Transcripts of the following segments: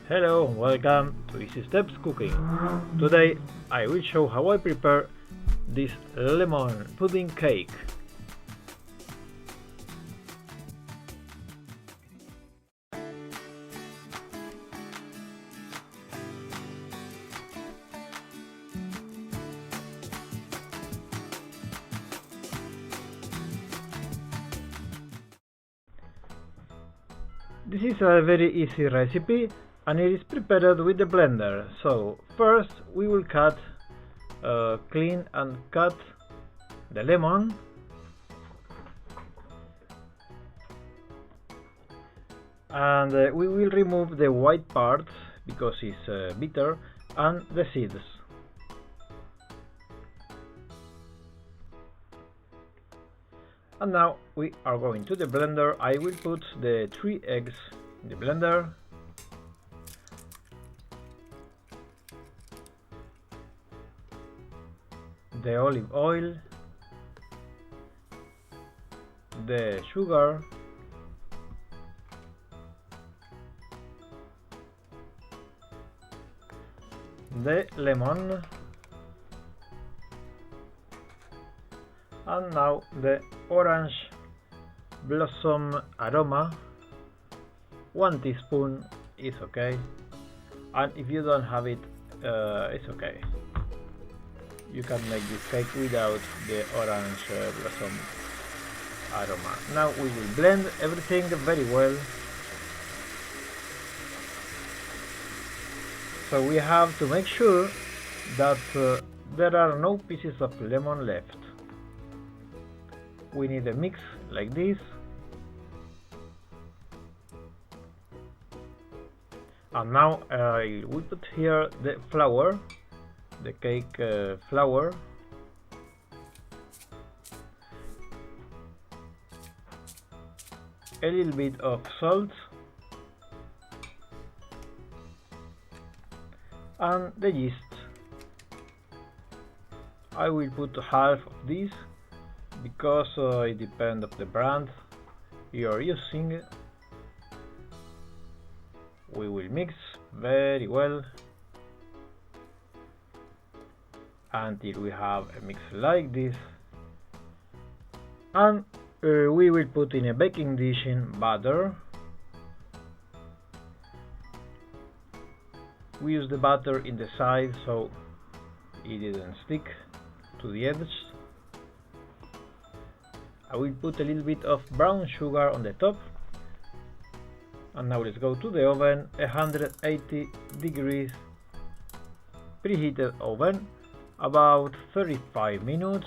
Hello, welcome to Easy Steps Cooking. Today I will show how I prepare this lemon pudding cake. This is a very easy recipe and it is prepared with the blender. So first we will clean and cut the lemon. And we will remove the white part because it's bitter, and the seeds. And now we are going to the blender. I will put the 3 eggs in the blender. The olive oil, the sugar, the lemon, and now the orange blossom aroma. 1 teaspoon is okay, and if you don't have it, it's okay. You can make this cake without the orange blossom aroma. Now we will blend everything very well. So we have to make sure that there are no pieces of lemon left. We need a mix like this. And now we put here the flour, the cake flour. A little bit of salt. And the yeast. I will put half of this because it depends on the brand you are using. We will mix very well until we have a mix like this, and we will put in a baking dish in butter. We use the butter in the side so it didn't stick to the edge. I will put a little bit of brown sugar on the top. And now let's go to the oven, 180 degrees preheated oven, about 35 minutes.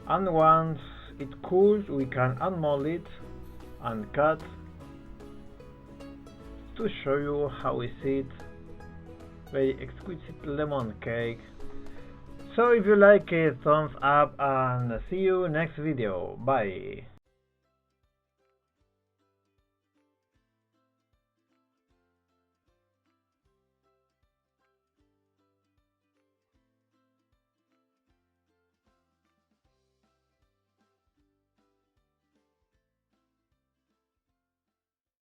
And once it cools, we can unmold it and cut to show you how is it. Very exquisite lemon cake. So if you like it, thumbs up and see you next video. Bye.